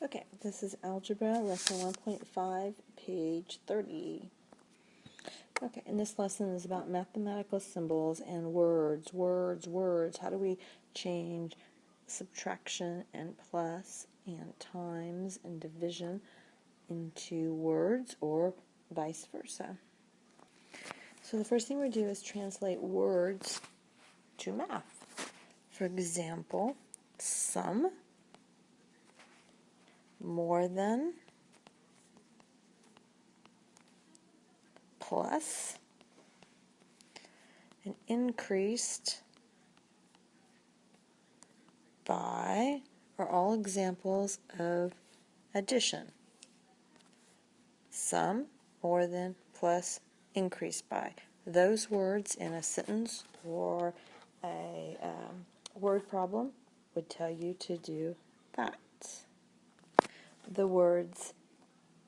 Okay, this is Algebra, Lesson 1.5, page 30. Okay, and this lesson is about mathematical symbols and words. How do we change subtraction and plus and times and division into words or vice versa? So the first thing we do is translate words to math. For example, sum, more than, plus, and increased by are all examples of addition. Sum, more than, plus, increased by. Those words in a sentence or a word problem would tell you to do that. The words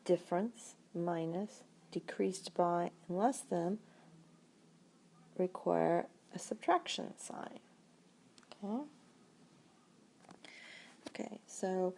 difference, minus, decreased by, and less than require a subtraction sign. Okay, so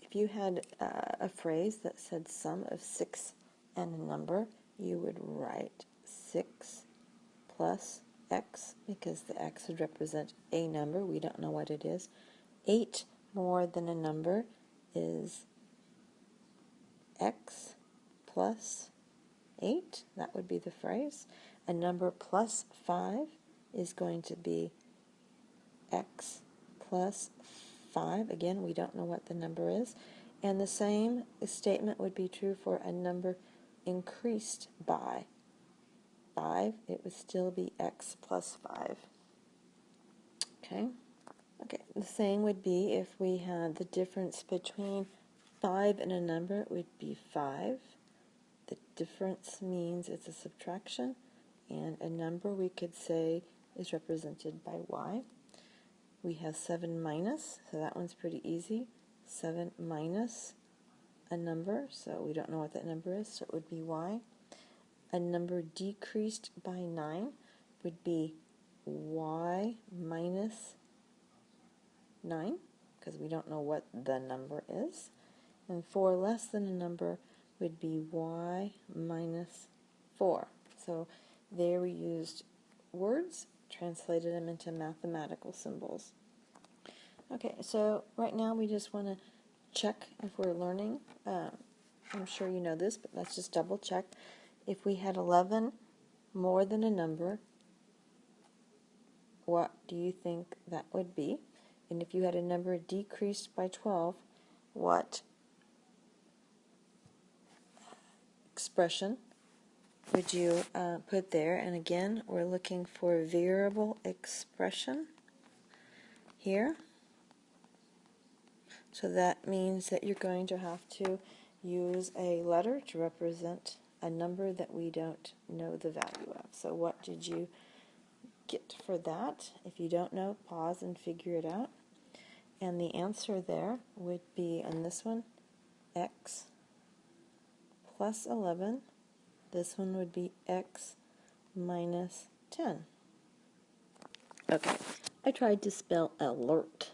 if you had a phrase that said sum of 6 and a number, you would write 6 plus x, because the x would represent a number. We don't know what it is. 8 more than a number is x plus 8. That would be the phrase. A number plus 5 is going to be x plus 5. Again, we don't know what the number is. And the same statement would be true for a number increased by 5. It would still be x plus 5. Okay? Okay, the same would be if we had the difference between 5 and a number, it would be 5. The difference means it's a subtraction, and a number we could say is represented by y. We have 7 minus, so that one's pretty easy. 7 minus a number, so we don't know what that number is, so it would be y. A number decreased by 9 would be y minus 9, because we don't know what the number is. And 4 less than a number would be y minus 4. So there we used words, translated them into mathematical symbols. Okay, so right now we just want to check if we're learning. I'm sure you know this, but let's just double check. If we had 11 more than a number, what do you think that would be? And if you had a number decreased by 12, what expression would you put there? And again, we're looking for a variable expression here. So that means that you're going to have to use a letter to represent a number that we don't know the value of. So what did you get for that? If you don't know, pause and figure it out. And the answer there would be, on this one, x plus 11. This one would be x minus 10. Okay, I tried to spell alert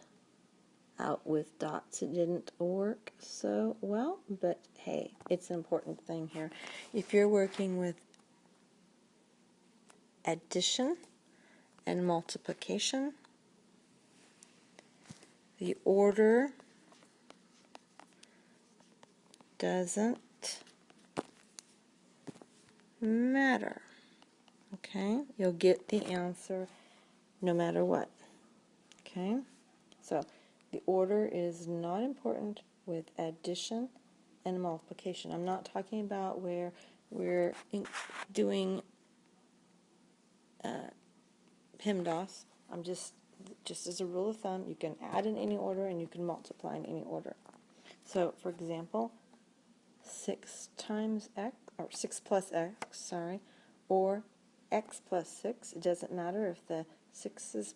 out with dots. It didn't work so well, but hey, it's an important thing here. If you're working with addition and multiplication, the order doesn't matter. Okay, you'll get the answer no matter what. Okay, so the order is not important with addition and multiplication. I'm not talking about where we're doing PEMDAS. I'm just as a rule of thumb, you can add in any order and you can multiply in any order. So, for example, 6 times x, or 6 plus x, or x plus 6. It doesn't matter if the 6 is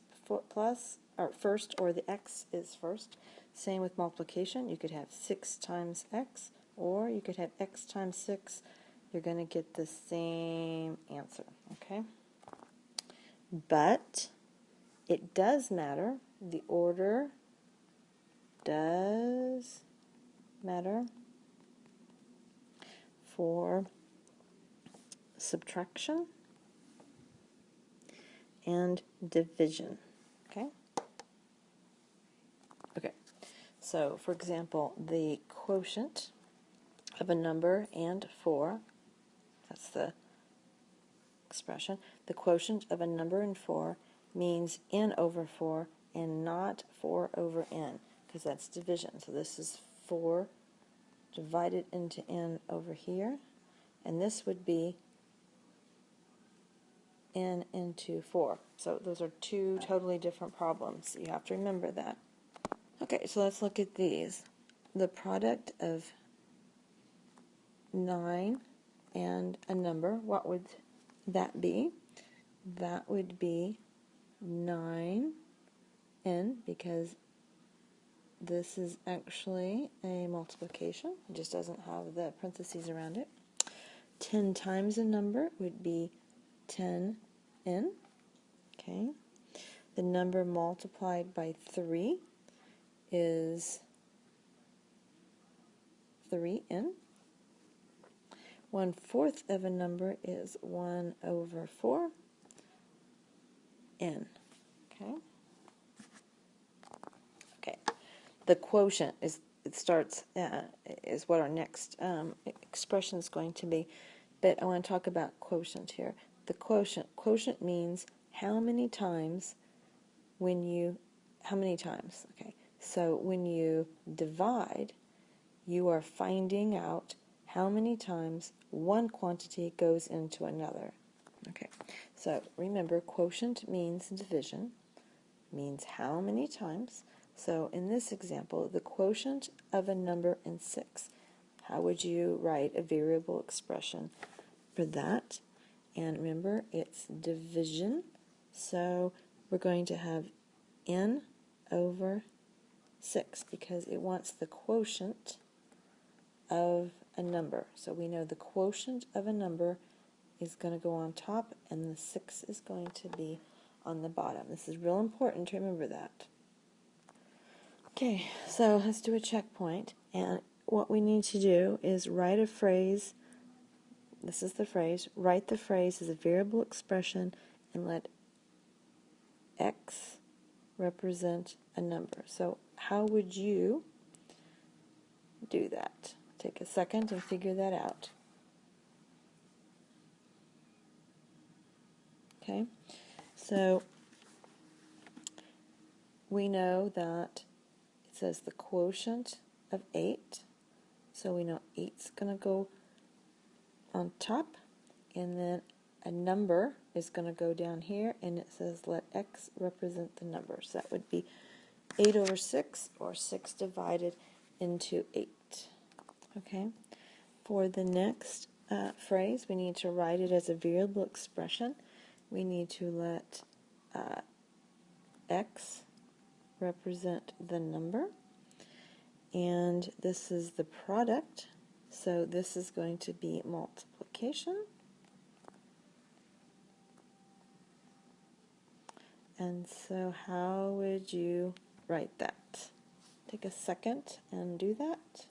plus or first or the x is first. Same with multiplication. You could have 6 times x, or you could have x times 6. You're going to get the same answer, okay? But it does matter. The order does matter for subtraction and division. Okay? Okay. So, for example, the quotient of a number and 4, that's the expression, the quotient of a number and 4 means n over 4 and not 4 over n, because that's division. So this is 4 divided into n over here, and this would be n into 4. So those are two totally different problems. You have to remember that. Okay, so let's look at these. The product of 9 and a number, what would that be? That would be 9n, because this is actually a multiplication. It just doesn't have the parentheses around it. 10 times a number would be 10n. Okay. The number multiplied by 3 is 3n. 1/4 of a number is 1 over 4n. Okay. Okay. The quotient is is what our next expression is going to be, but I want to talk about quotient here. The quotient means how many times okay, so when you divide, you are finding out how many times one quantity goes into another. Okay, so remember, quotient means division, means how many times. So in this example, the quotient of a number and 6. How would you write a variable expression for that? And remember, it's division, so we're going to have n over 6 because it wants the quotient of a number. So we know the quotient of a number is going to go on top and the 6 is going to be on the bottom. This is real important to remember that. Okay, so let's do a checkpoint, and what we need to do is write a phrase. This is the phrase. Write the phrase as a variable expression and let x represent a number. So how would you do that? Take a second and figure that out. Okay, so we know that it says the quotient of 8, so we know 8's going to go on top, and then a number is going to go down here, and it says let x represent the number. So that would be 8 over 6, or 6 divided into 8. Okay. For the next phrase, we need to write it as a variable expression. We need to let x represent the number, and this is the product, so this is going to be multiplication. And so how would you write that? Take a second and do that.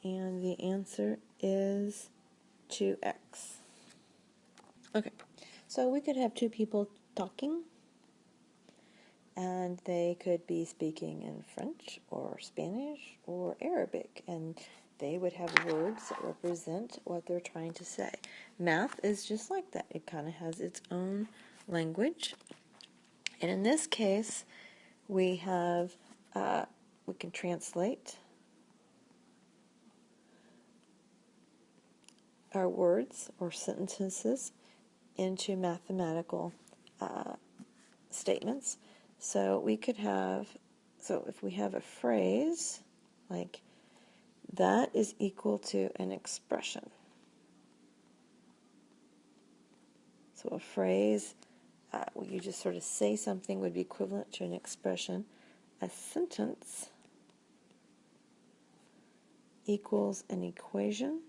And the answer is 2x. Okay, so we could have two people talking, and they could be speaking in French or Spanish or Arabic, and they would have words that represent what they're trying to say. Math is just like that. It kind of has its own language. And in this case, we have, we can translate our words or sentences into mathematical statements. So we could have, so if we have a phrase like that is equal to an expression. So a phrase where you just sort of say something would be equivalent to an expression. A sentence equals an equation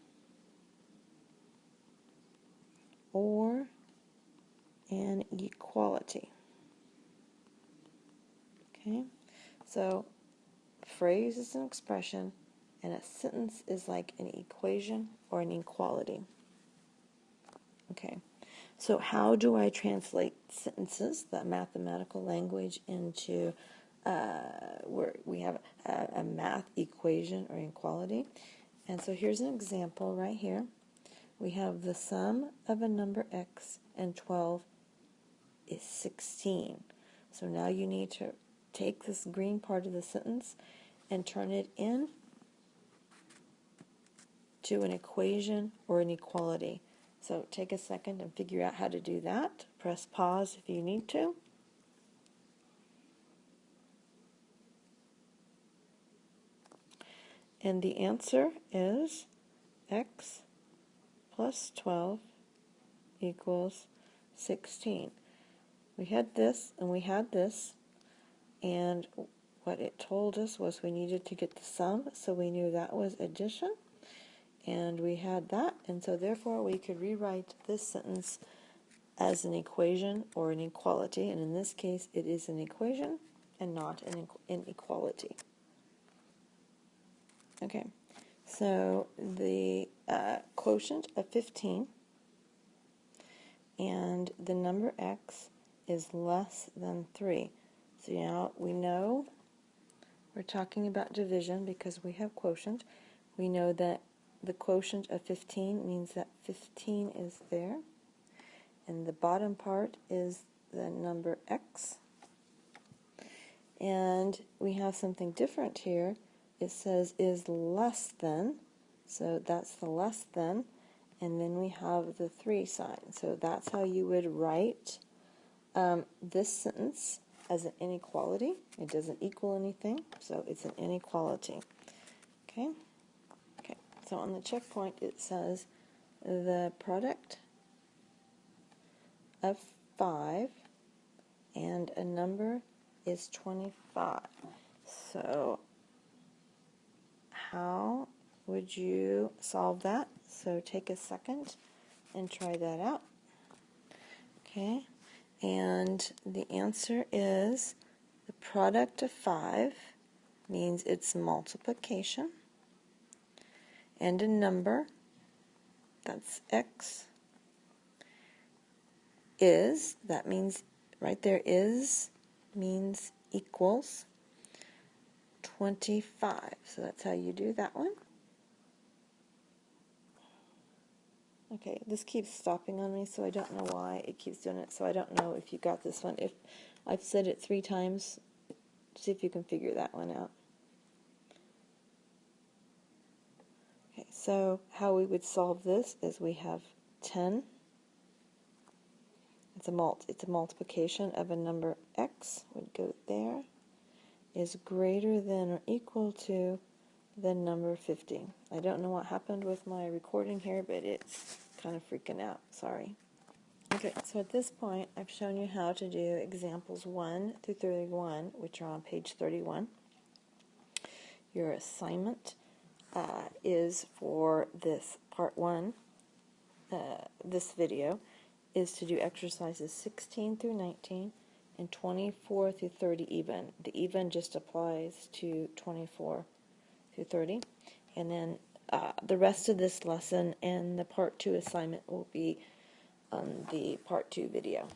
or an equality. Okay, so phrase is an expression, and a sentence is like an equation or an inequality. Okay, so how do I translate sentences, the mathematical language, into where we have a math equation or inequality? And so here's an example right here. We have the sum of a number x and 12 is 16. So now you need to take this green part of the sentence and turn it in to an equation or an equality. So take a second and figure out how to do that. Press pause if you need to. And the answer is x plus 12 equals 16. We had this and we had this, and what it told us was we needed to get the sum, so we knew that was addition, and we had that, and so therefore we could rewrite this sentence as an equation or an equality, and in this case it is an equation and not an inequality. Okay, so the quotient of 15 and the number x is less than 3. So now we know we're talking about division because we have quotient. We know that the quotient of 15 means that 15 is there, and the bottom part is the number x. And we have something different here. It says is less than, so that's the less than, and then we have the 3 sign. So that's how you would write this sentence as an inequality. It doesn't equal anything, so it's an inequality. Okay? Okay, so on the checkpoint it says the product of 5 and a number is 25. So how would you solve that? So take a second and try that out. Okay, and the answer is the product of 5 means it's multiplication, and a number, that's x, is, that means right there is means equals 25. So that's how you do that one. Okay, this keeps stopping on me, so I don't know why it keeps doing it. So I don't know if you got this one. If I've said it 3 times, see if you can figure that one out. Okay, so how we would solve this is we have 10. It's a multiplication of a number x, would go there, is greater than or equal to the number 50. I don't know what happened with my recording here, but it's kind of freaking out. Sorry. Okay, so at this point, I've shown you how to do examples 1 through 31, which are on page 31. Your assignment is for this part 1, this video, is to do exercises 16 through 19 and 24 through 30 even. The even just applies to 24 through 30. And then the rest of this lesson and the part 2 assignment will be on the part 2 video.